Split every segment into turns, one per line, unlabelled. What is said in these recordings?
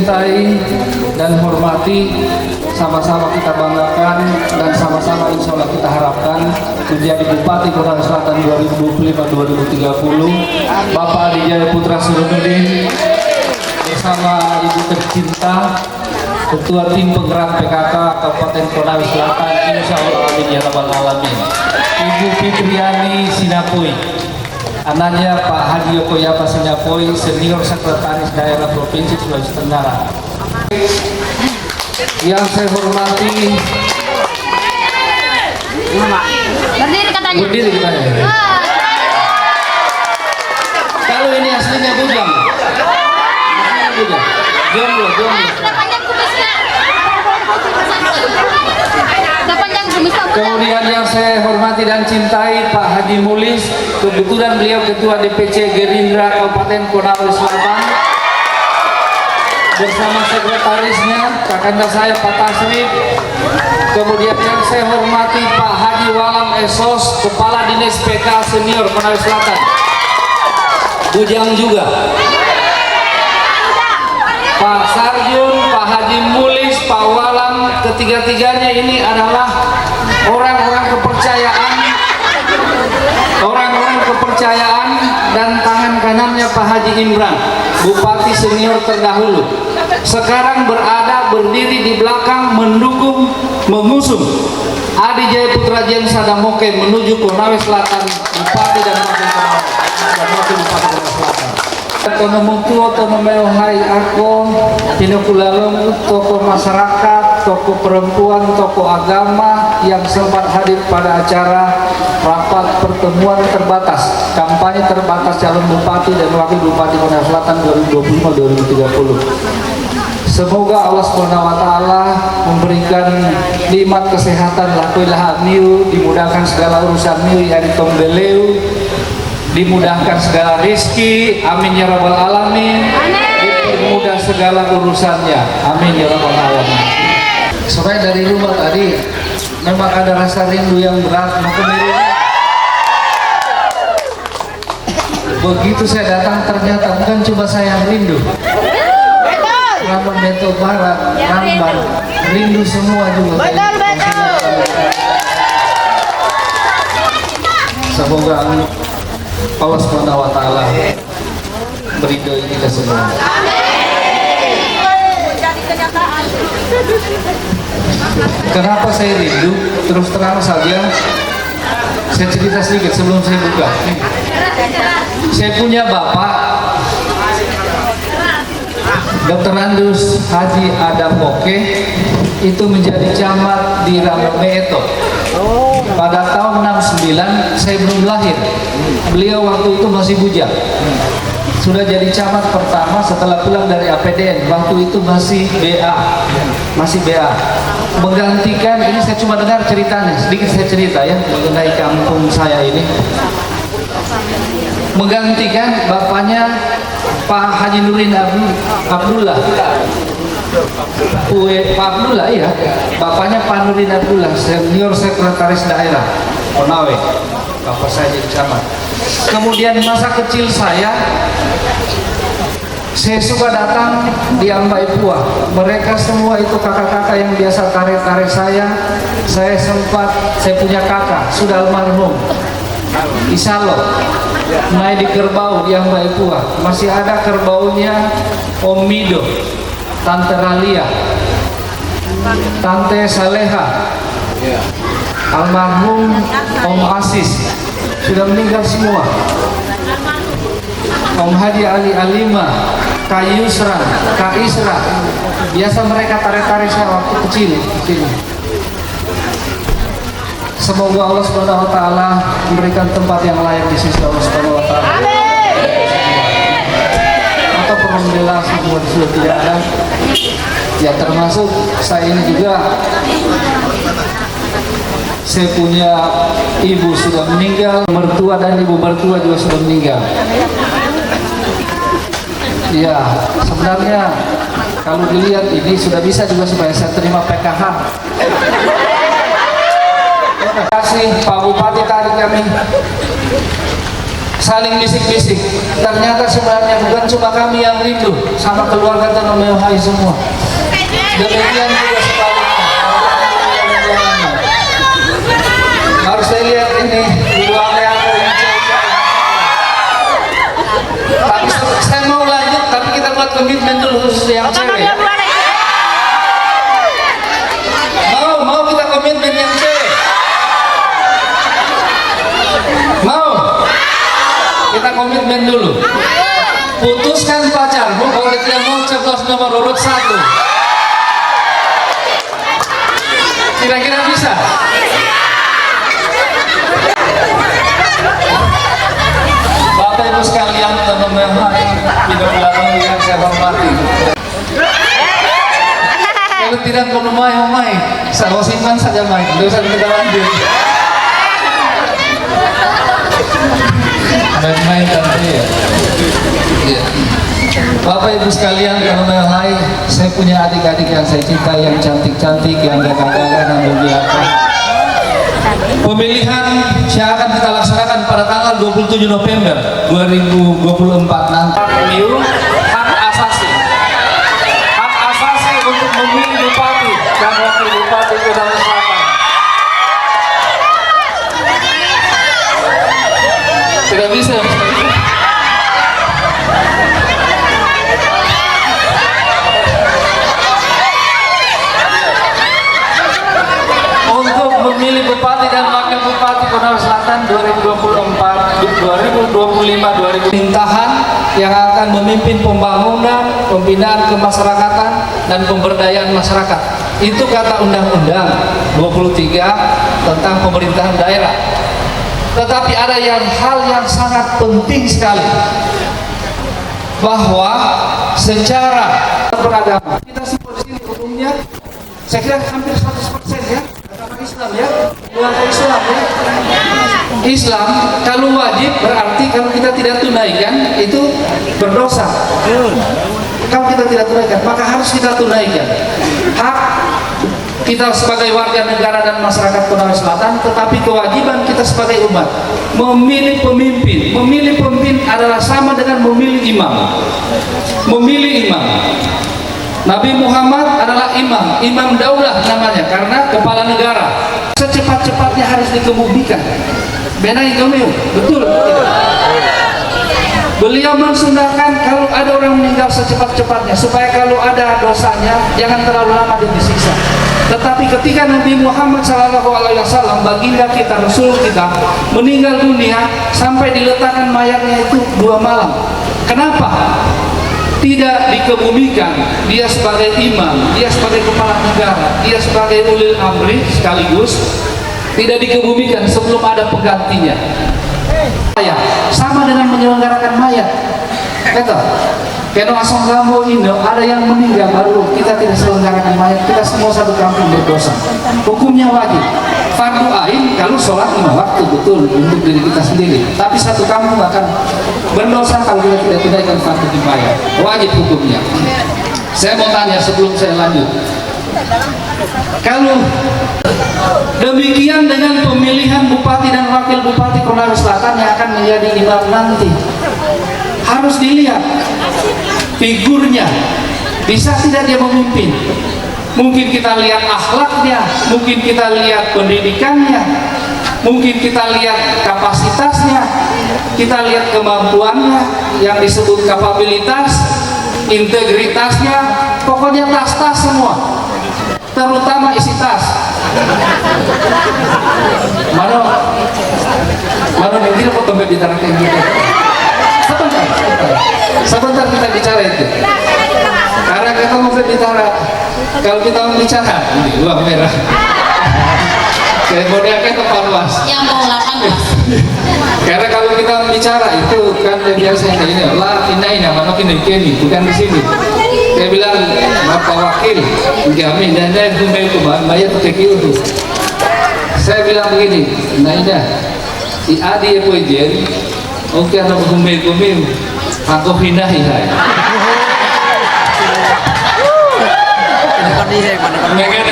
cintai dan hormati, sama-sama kita banggakan dan sama-sama insya Allah kita harapkan menjadi Bupati Kota Selatan 2025-2030 Bapak Adi Jaya Putra Surududin bersama Ibu tercinta Ketua Tim Penggerak PKK Kabupaten Konawe Selatan, insya Allah amin ya rabbal alamin, Ibu Fitriani Sinapoi, anaknya Pak Haji Yokoyapa Sinapoi, Senior Sekretaris Daerah Provinsi Sulawesi Tenggara. Yang saya hormati,
berdiri katanya.
berdiri katanya. Kalau ini aslinya bujang, jomblo.
Sudah panjang kumisnya. Sudah panjang kumisnya.
Kemudian yang saya hormati dan cintai Pak Haji Mulis, kebetulan beliau Ketua DPC Gerindra Kabupaten Konawe Selatan, bersama sekretarisnya kakanda saya Pak Tasrif. Kemudian yang saya hormati Pak Haji Walam Esos, Kepala Dinas PK Senior Konawe Selatan, bujang juga. Pak Sarjun, Pak Haji Mulis, Pak Walam, ketiga-tiganya ini adalah orang-orang kepercayaan dan tangan kanannya Pak Haji Imran, Bupati Senior terdahulu. Sekarang berada berdiri di belakang mendukung, mengusung Adi Jaya Putra Jen Sadamoke menuju Konawe Selatan, Bupati dan Wakil Bupati Konawe Selatan. Tono mutu, tono mewahai aku, pinukulalong, tokoh masyarakat, tokoh perempuan, tokoh agama yang sempat hadir pada acara rapat pertemuan terbatas, kampanye terbatas calon bupati dan wakil bupati Konawe Selatan 2025-2030. Semoga Allah SWT memberikan nikmat kesehatan, lakuilah miu, dimudahkan segala urusan miu, yang tombeleu, dimudahkan segala rizki, amin ya rabbal alamin, dipermudah segala urusannya, amin ya rabbal alamin. Supaya dari rumah tadi memang ada rasa rindu yang berat mau kembali. Begitu saya datang ternyata bukan cuma saya yang rindu, Rambang Beto Barat, Rambang rindu semua juga. Semoga Allah SWT meridhoi kita semua. Kenapa saya rindu? Terus terang saja, saya cerita sedikit sebelum saya buka. Saya punya bapak, Dr. Andus Haji Adam Moke, itu menjadi camat di Ramemeto. Pada tahun 69 saya belum lahir. Beliau waktu itu masih bujang. Sudah jadi camat pertama setelah pulang dari APDN. Waktu itu masih BA. Menggantikan, ini saya cuma dengar ceritanya, sedikit saya cerita ya mengenai kampung saya ini. Menggantikan bapaknya Pak Haji Nurin Abdullah. Pak Abdullah, iya, bapaknya Pak Nurin Abdullah, Senior Sekretaris Daerah Konawe, bapak saya jadi camat. Kemudian masa kecil saya suka datang di Ambai Pua. Mereka semua itu kakak-kakak yang biasa tarik-tarik saya punya kakak, sudah almarhum Isalo, naik di kerbau di Ambai Pua. Masih ada kerbaunya Om Mido, Tante Ralia, Tante Saleha, almarhum Om Asis, sudah meninggal semua. Om Haji Ali Alima, Kak Yusran, Kak Isra, biasa mereka tarik-tarik saya waktu kecil. Semoga Allah SWT memberikan tempat yang layak di sisi Allah SWT. Atau penjelasan buat sudah tidak ada. Ya termasuk saya ini juga, saya punya ibu sudah meninggal, mertua dan ibu mertua juga sudah meninggal. Ya sebenarnya kalau dilihat ini sudah bisa juga supaya saya terima PKH. Terima kasih Pak Bupati tadi kami saling bisik-bisik. Ternyata sebenarnya bukan cuma kami yang rindu, sama keluarga Tanomew Hai semua. Demikian juga sebaliknya. Harus saya lihat ini di ruang yang tapi saya mau lanjut, tapi kita buat komitmen dulu khusus yang cewek. Mau kita komitmen yang cewek. Mau kita komitmen dulu. Putuskan pacarmu kalau dia mau coblos nomor urut 1. Kira-kira bisa? Bapak Ibu sekalian, teman-teman hidup belakang yang saya hormati. Kalau tidak perlu main, saya simpan saja main. Tidak usah kita lanjut. Main-main tadi ya. Iya. Bapak Ibu sekalian, teman-teman hai, saya punya adik-adik yang saya cintai, yang cantik-cantik, yang gagah-gagah dan berbiasa. Pemilihan yang akan kita laksanakan pada tanggal 27 November 2024 nanti. Hak asasi untuk memilih bupati dan wakil bupati Kudus Selatan. Tidak bisa. Untuk memilih bupati dan wakil bupati Kudus Selatan 2024-2025 pemerintahan yang akan memimpin pembangunan, pembinaan kemasyarakatan dan pemberdayaan masyarakat. Itu kata Undang-Undang 23 tentang pemerintahan daerah. Tetapi ada hal yang sangat penting sekali, bahwa secara beragama kita semua di sini umumnya, saya kira hampir 100% ya agama Islam ya, keluarga Islam ya. Islam kalau wajib berarti kalau kita tidak tunaikan itu berdosa. Kalau kita tidak tunaikan maka harus kita tunaikan. Hak kita sebagai warga negara dan masyarakat Kudus Selatan, tetapi kewajiban kita sebagai umat memilih pemimpin. Memilih pemimpin adalah sama dengan memilih imam. Memilih imam. Nabi Muhammad adalah imam daulah namanya karena kepala negara. Secepat-cepatnya harus dikebumikan. Benar itu betul. Beliau mensunahkan kalau ada orang meninggal secepat-cepatnya supaya kalau ada dosanya jangan terlalu lama dia disiksa. Tetapi ketika Nabi Muhammad SAW, baginda kita, Rasul kita, meninggal dunia sampai diletakkan mayatnya itu 2 malam. Kenapa? Tidak dikebumikan. Dia sebagai imam, dia sebagai kepala negara, dia sebagai ulil amri sekaligus tidak dikebumikan sebelum ada penggantinya. Sama dengan menyelenggarakan mayat. Kata, kalau asal kamu Indo ada yang meninggal baru kita tidak selenggarakan mayat, kita semua satu kampung berdosa. Hukumnya wajib. Fardu ain kalau sholat 5 waktu betul untuk diri kita sendiri. Tapi satu kampung akan berdosa kalau kita tidak tunaikan fardu kifayah. Wajib hukumnya. Saya mau tanya sebelum saya lanjut. Kalau demikian dengan pemilihan bupati dan wakil bupati Kudus Selatan yang akan menjadi imam nanti, harus dilihat figurnya, bisa tidak dia memimpin. Mungkin kita lihat akhlaknya, mungkin kita lihat pendidikannya, mungkin kita lihat kapasitasnya, kita lihat kemampuannya yang disebut kapabilitas, integritasnya, pokoknya tas-tas semua, terutama isi tas. Mana mungkin foto bicara kayak gitu. Sebentar kita bicara itu. Karena kita mau bicara, kalau kita mau bicara ini uang merah. Kayak model kayak kepala luas. Yang mau 8. Karena kalau kita bicara itu kan biasanya ini lah ini mana kini bukan di sini. Saya bilang Bapak Wakil kami dan kumai kuman bayar kecil itu. Saya bilang begini, nah ini si Adi yang pujian, oke anak kumai aku hinahi saya. Megan.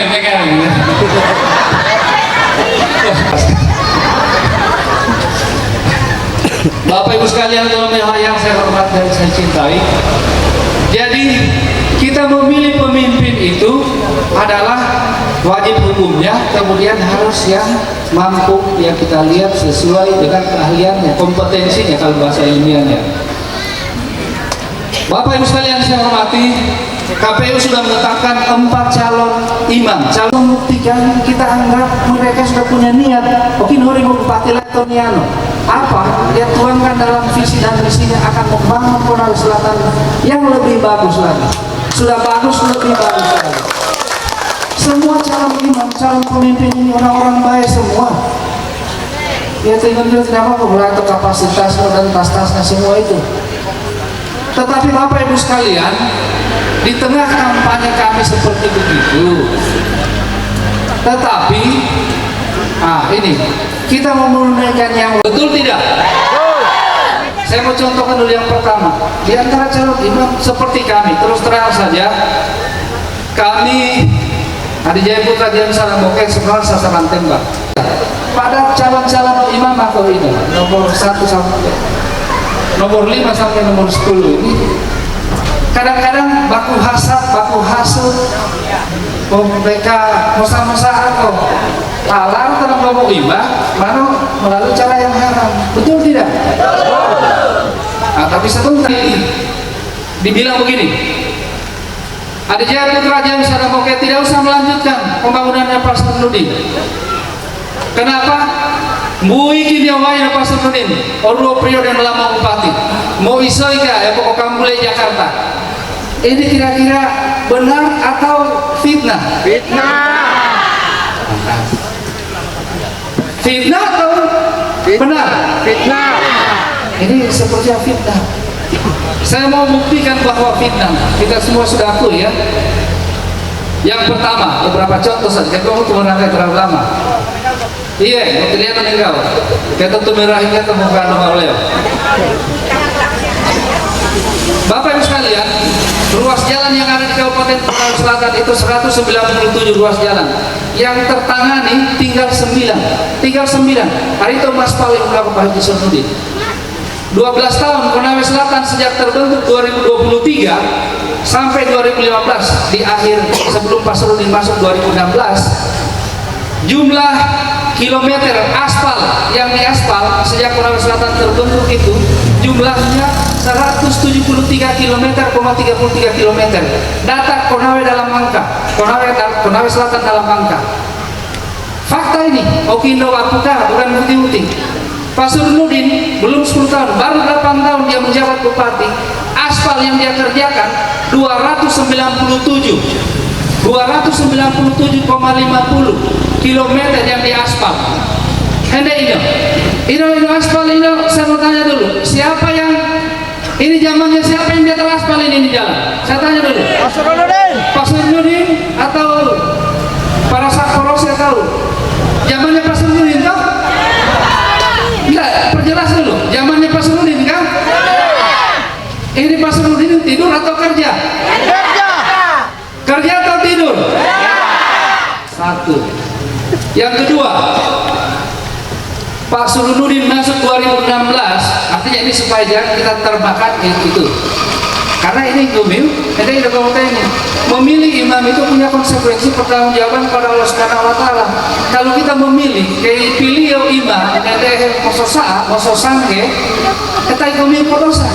Bapak Ibu sekalian yang saya hormati dan saya cintai, jadi kita memilih pemimpin itu adalah wajib hukumnya, kemudian harus yang mampu, yang kita lihat sesuai dengan keahliannya, kompetensinya kalau bahasa ilmiahnya. Bapak Ibu sekalian saya hormati, KPU sudah menetapkan 4 calon imam. Calon membuktikan kita anggap mereka sudah punya niat. Mungkin hari Bupati Letoniano apa dia tuangkan dalam visi dan misinya akan membangun Konawe Selatan yang lebih bagus lagi. Sudah bagus, lebih bagus lagi. Semua calon imam, calon pemimpin ini orang-orang baik semua. Ya tidak apa-apa berarti kapasitasnya dan tas-tasnya semua itu. Tetapi Bapak Ibu sekalian, di tengah kampanye kami seperti begitu, tetapi ini kita mau menunaikan yang betul tidak? Saya mau contohkan dulu yang pertama. Di antara calon imam seperti kami, terus terang saja, kami Adi Jaya Putra Dian Saramoke sebenarnya sasaran tembak. Pada calon-calon imam atau ini nomor 1 sampai nomor 5 sampai nomor 10 ini kadang-kadang baku hasad, baku hasut, mereka masa-masa atau alar terang ngomong imam, mana melalui cara yang haram, betul tidak? Tapi sebentar dibilang begini, Adi Jaya Putra Dian Saramoke tidak usah melanjutkan pembangunannya Pasar Nudin. Kenapa? Muikin yang lain Pasar Nudin, Orlo periode lama bupati, mau isoika ya pokok Kambule Jakarta. Ini kira-kira benar atau fitnah? Fitnah atau benar? Fitnah. Ini seperti fitnah. Saya mau buktikan bahwa fitnah. Kita semua sudah akui ya. Yang pertama, beberapa contoh saja. Kamu tuh menangkai terlalu lama. Iya, mau terlihat meninggal. Kita tuh merah hingga temukan nomor Leo. Bapak Ibu sekalian, ruas jalan yang ada di Kabupaten Konawe Selatan itu 197 ruas jalan. Yang tertangani tinggal 9. Hari itu Mas Paling melakukan Pak Haji Sarmudin. 12 tahun Konawe Selatan sejak terbentuk 2023 sampai 2015 di akhir sebelum Pak Sarmudin masuk 2016, jumlah kilometer aspal yang diaspal sejak Konawe Selatan terbentuk itu jumlahnya 173 km. Data Konawe dalam angka, Konawe Selatan dalam angka. Fakta ini, Okindo Apuka bukan bukti-bukti. Pak Sarmudin belum 10 tahun, baru 8 tahun dia menjabat bupati. Aspal yang dia kerjakan 297,50 km yang diaspal. Ini aspal ini, saya mau tanya dulu, siapa yang ini zamannya siapa yang dia teraspal ini di jalan? Saya tanya dulu. Pak Sarmudin atau para Sakporos saya tahu. Zamannya Pak Sarmudin toh? Enggak, perjelas dulu. Zamannya Pak Sarmudin kan? Ini Pak Sarmudin tidur atau kerja? Kerja atau tidur? Satu. Yang kedua, Pak Sarmudin masuk 2016, artinya ini supaya jangan kita terbakar itu. Karena ini gumil, ini memilih imam itu punya konsekuensi pertanggungjawaban pada Allah Subhanahu wa taala. Kalau kita memilih kayak pilih imam, kita mososangge, kita gumil podosa.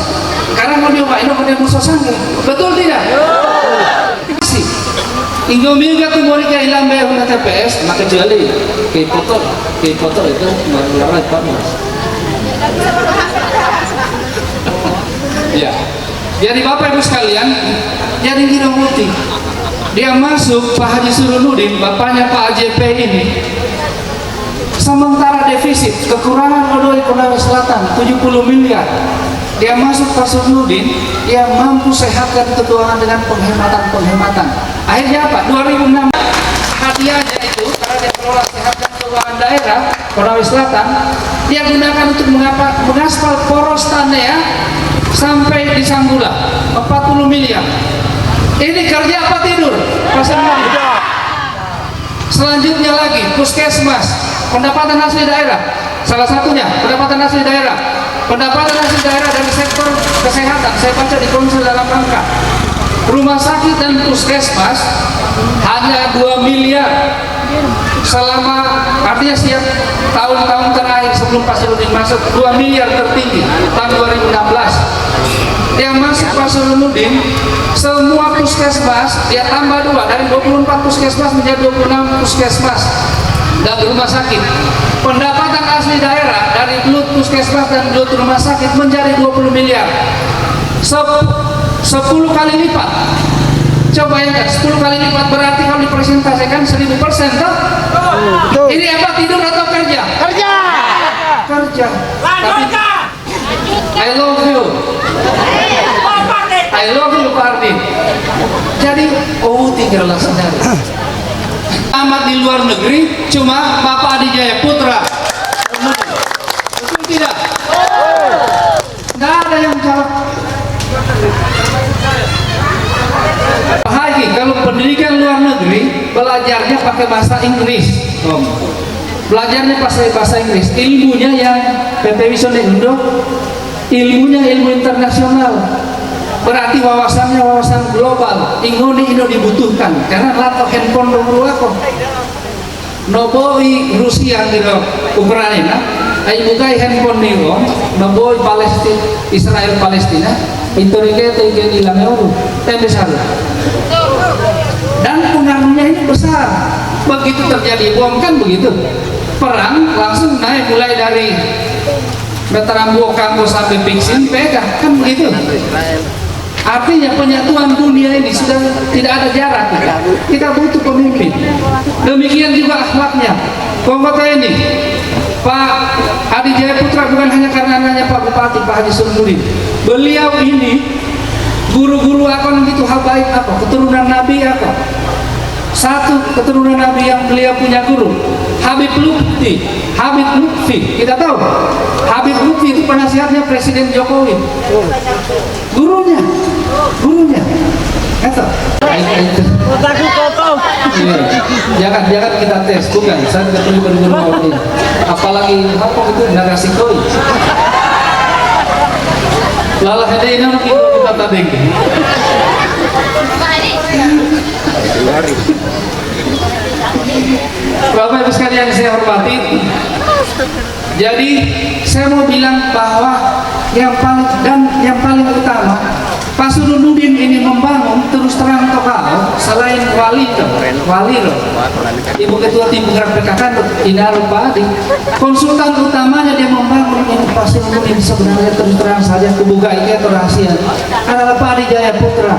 Karena mau dia mososangge, betul tidak? Kasih. Inggomil ka tumori ka ilang bayar na TPS, makajali kay foto itu malalay pa mas. Ya. Jadi Bapak Ibu sekalian, jadi kita ngerti. Dia masuk Pak Haji Sarmudin, bapaknya Pak AJP ini. Sementara defisit kekurangan odoi Konawe Selatan 70 miliar. Dia masuk Pak Sarmudin, dia mampu sehatkan keuangan dengan penghematan. Akhirnya apa? 2006 hadiahnya itu karena dia kelola sehatkan keuangan daerah Konawe Selatan, dia gunakan untuk mengaspal poros Tanea sampai di Sanggula 40 miliar. Ini kerja apa tidur? Pak Sarmudin. Selanjutnya lagi puskesmas, pendapatan asli daerah. Salah satunya pendapatan asli daerah pendapatan asli daerah dari sektor kesehatan saya baca di Komisi dalam angka rumah sakit dan puskesmas hanya 2 miliar selama, artinya siap tahun-tahun terakhir sebelum Pak Sarudin masuk 2 miliar tertinggi tahun 2016. Yang masuk Pak Sarudin semua puskesmas dia tambah 2 dari 24 puskesmas menjadi 26 puskesmas dan rumah sakit. Pendapatan asli daerah dari belut puskesmas dan belut rumah sakit menjadi 20 miliar. 10 kali lipat. Coba bayangkan 10 kali lipat berarti kalau dipresentasikan 1000% toh? Ini apa, tidur atau kerja?
Kerja.
Kerja. Tapi I love you. I love you Pak Ardi. Jadi tinggallah saudara. Amat di luar negeri cuma Bapak Adi Jaya Putra. Betul tidak? Tidak ada yang jawab. Lagi kalau pendidikan luar negeri belajarnya pakai bahasa Inggris, belajarnya pakai bahasa Inggris, ilmunya yang PPWI Indo, ilmunya ilmu internasional, berarti wawasannya wawasan global. Indo dibutuhkan karena lato handphone dulu aku noboi Rusia gitu Ukraina, ayo buka handphone nih noboi Palestina Israel Palestina itu hilang besar dan pengaruhnya ini besar. Begitu terjadi bom kan begitu perang langsung naik mulai dari Veteran Kambo sampai Pixin pegang kan begitu. Artinya penyatuan dunia ini sudah tidak ada jarak. Kita butuh pemimpin. Demikian juga akhlaknya. Kota ini Pak Adi Jaya Putra bukan hanya karena Pak Bupati Pak Haji Surnudin. Beliau ini guru-guru apa gitu hal baik apa keturunan Nabi apa. Satu keturunan Nabi yang beliau punya guru Habib Lutfi. Kita tahu Habib Lutfi itu penasihatnya Presiden Jokowi. Gurunya itu. Jangan kita tes, bukan. Saya tidak perlu berguru ini. Apalagi apa itu narasi koi. Lalah ada ini kita tadi. Bapak Ibu sekalian saya hormati. Jadi saya mau bilang bahwa yang paling utama Pak Surudin ini membangun terus terang tokal selain wali loh. Ibu Ketua Tim Penggerak PKK Inarul Pak Adi, konsultan utamanya dia membangun ini Pak Surudin sebenarnya terus terang saja kebuka ini atau rahasia adalah Pak Adi Jaya Putra.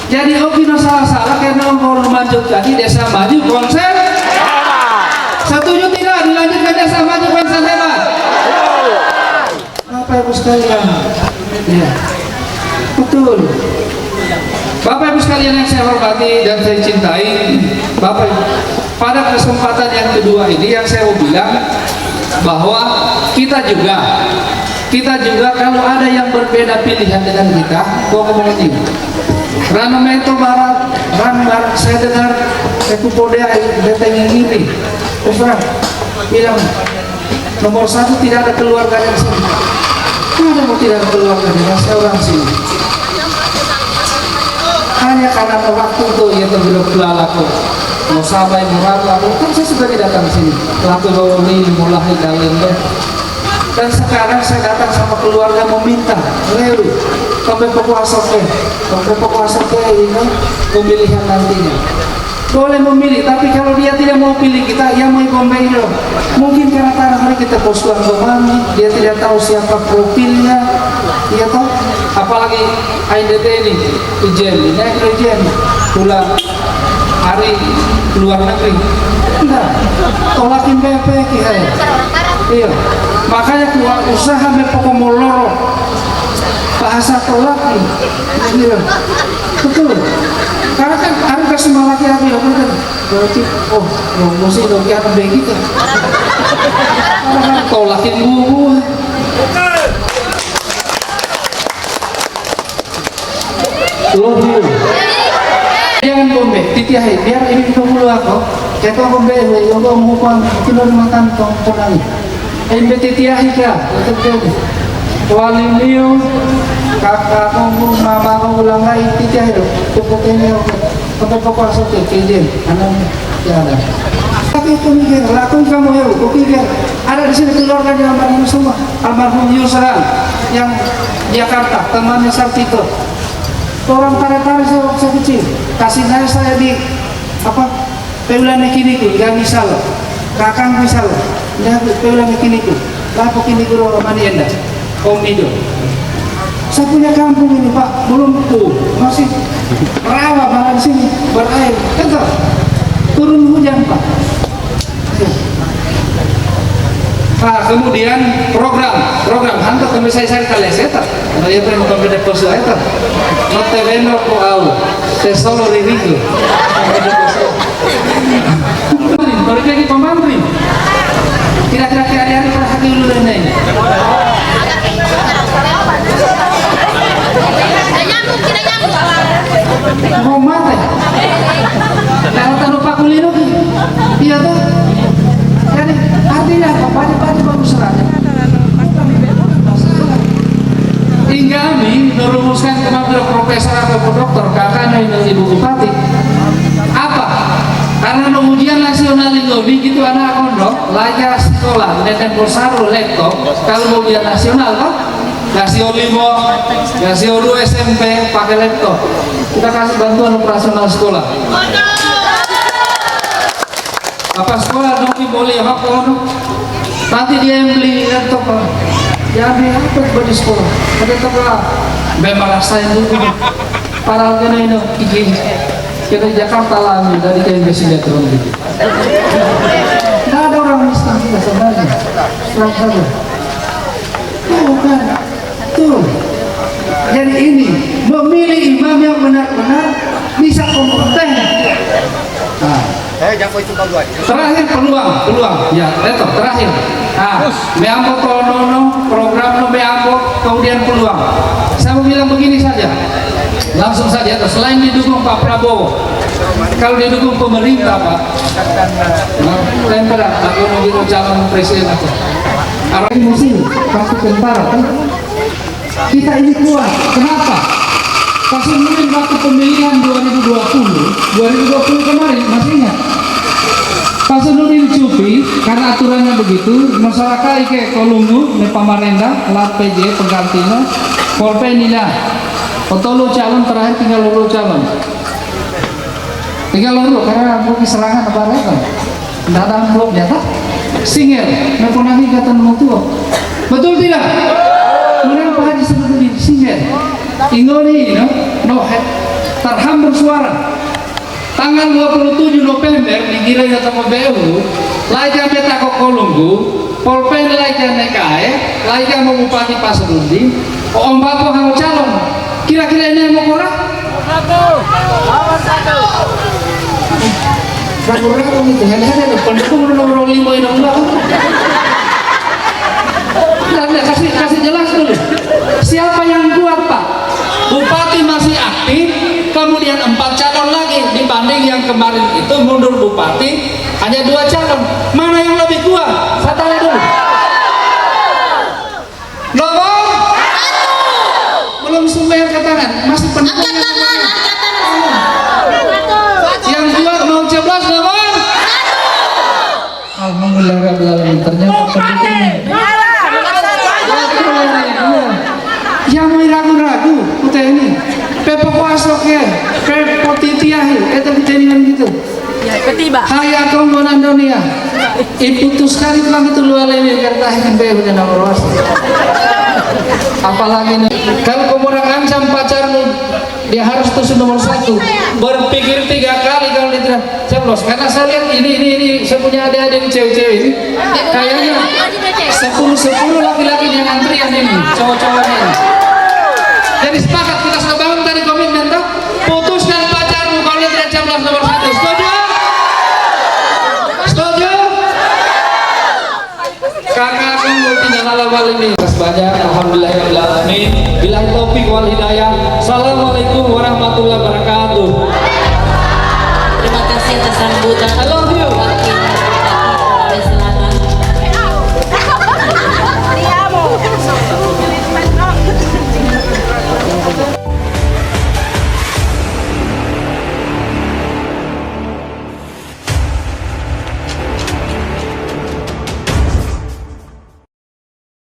Jadi Okino salah karena mau melanjutkan di desa maju konsen. Setuju tidak dilanjutkan desa maju konsen hebat? Bapak Ibu sekalian, ya betul. Bapak Ibu sekalian yang saya hormati dan saya cintai, Bapak Ibu, pada kesempatan yang kedua ini yang saya mau bilang bahwa kita juga kalau ada yang berbeda pilihan dengan kita, gua ngomong ini. Rano Meto Barat, saya dengar Ekupodea datang yang ini, Ustaz bilang nomor 1 tidak ada keluarganya di sini. Mana mau tidak ada keluarganya? Saya orang sini. Hanya karena waktu itu ya terbilang kelalaku mau sabai murad lalu kan saya sudah datang sini. Laku ini mulai dalam dan sekarang saya datang sama keluarga meminta leru sampai pekuasa ini pemilihan nantinya boleh memilih, tapi kalau dia tidak mau pilih kita yang mau komplain mungkin karena hari kita posuan kemana dia tidak tahu siapa profilnya dia tahu apalagi IDT ini ujian pulang hari luar negeri enggak tolakin BP kita. Iya, makanya keluar usaha mepoko bahasa tolak nih, betul. Karena kan harga semua laki-laki kan, berarti mesti dong yang begitu. Karena tolakin gua. Love you. Jangan bombe, titiahi, biar ini dulu aku. Kita bombe, yo mau makan, kita makan komponen. MBTTI ka, Walinio kakak kamu mama kamu ulang lagi tiga itu pokoknya sampai pokok soke kejadian anaknya ya ada tapi aku mikir lakukan kamu ya aku pikir ada di sini keluarga yang almarhum semua almarhum Yusran yang Jakarta temannya Sartito orang tarik-tarik saya kecil kasih saya di apa peulan kiniku gak misal kakang misal ya peulan kiniku lapo kiniku orang mani enda Om Ido. Saya punya kampung ini Pak, belum masih rawa banget sini berair. Entar turun hujan Pak. Nah, kemudian program hantar kami saya cari kalian setan. Nah, ya pernah membeda poso eta. Note bene ko au. Tesoro ridigo. Baru lagi pemantri. Kira-kira hari-hari pada hati dulu ini. Mau mati kalau tak lupa kulino iya tuh jadi artinya apa padi-padi bagus seranya hingga kami merumuskan kepada profesor atau dokter kakaknya ibu bupati apa karena ujian nasional ini gitu anak kondok lajar sekolah dan bosaru lekto kalau ujian nasional kan kasih olimo, kasih olu SMP pakai laptop. Kita kasih bantuan operasional sekolah. Apa sekolah dong boleh apa nanti dia yang beli laptop. Jadi apa baju sekolah? Ada apa? Memang saya itu padahal kena ini kita Jakarta lagi dari KMB sinetron gitu. Tidak ada orang miskin kita sebenarnya. Serang saja. Bukan. Tuh. Jadi ini memilih imam yang benar-benar bisa kompeten. Nah, terakhir peluang ya letok terakhir. Nah, meambo konono program no meambo kemudian peluang. Saya mau bilang begini saja, langsung saja. Selain didukung Pak Prabowo, kalau didukung pemerintah Pak, tentara aku mau bilang calon presiden aku. Arah musim pasti tentara kan? Kita ini kuat. Kenapa? Pas mungkin waktu pemilihan 2020 kemarin masih ingat? Pas nurin cupi karena aturannya begitu, masyarakat ike kolungu ne pamarenda lat PJ penggantinya polpen nila. Otolo calon terakhir tinggal lulu calon. Tinggal lulu karena mungkin serangan apa mereka. Tidak ada amplop nyata. Singer, mepunangi kata mutu. Betul tidak? Kemudian Pak Haji sebetulnya singer. Ingoni, no terham bersuara. Tanggal 27 November di Girai Atama BU, laja meta ko Kolunggu, polpen laja nekae, laja mau bupati Pasrundi, Om Bapo hang calon. Kira-kira ini yang mau kurang? Satu. Ragu-ragu gitu, hanya pendukung nomor 5 ini enggak. Kasih jelas dulu. Siapa yang kuat Pak? Bupati masih aktif, kemudian 4 calon lagi dibanding yang kemarin itu mundur bupati hanya 2 calon. Mana yang lebih kuat? Saya tanya dulu. Nomor 1. Belum semua yang tangan, masih pendukung. Yang kuat mau coblos nomor 1. Alhamdulillah rabbil alamin, ternyata pendukungnya. Yang mau ragu-ragu kita ini pepo kuasok ya pepo titiahi itu kejadian gitu ya ketiba kayak komponen dunia iputus sekali bilang itu luar ini karena ingin pepo dan nomor was apalagi nih kalau kamu orang ancam pacarmu dia harus terus nomor 1 berpikir 3 kali kalau dia ceplos karena saya lihat ini saya punya adik-adik cewek-cewek ini kayaknya 10 laki-laki yang antrian ini cowok-cowoknya ini. Jadi sepakat kita sudah bangun tadi komitmen tuh putuskan pacarmu kalau dia tidak ceplos nomor 1. Setuju? Setuju? Kakak aku tidak kalah paling ini banyak. Alhamdulillahirobbilalamin. Billahi taufiq wal hidayah. Assalamualaikum warahmatullahi wabarakatuh.
Terima kasih atas sambutan.
I love you.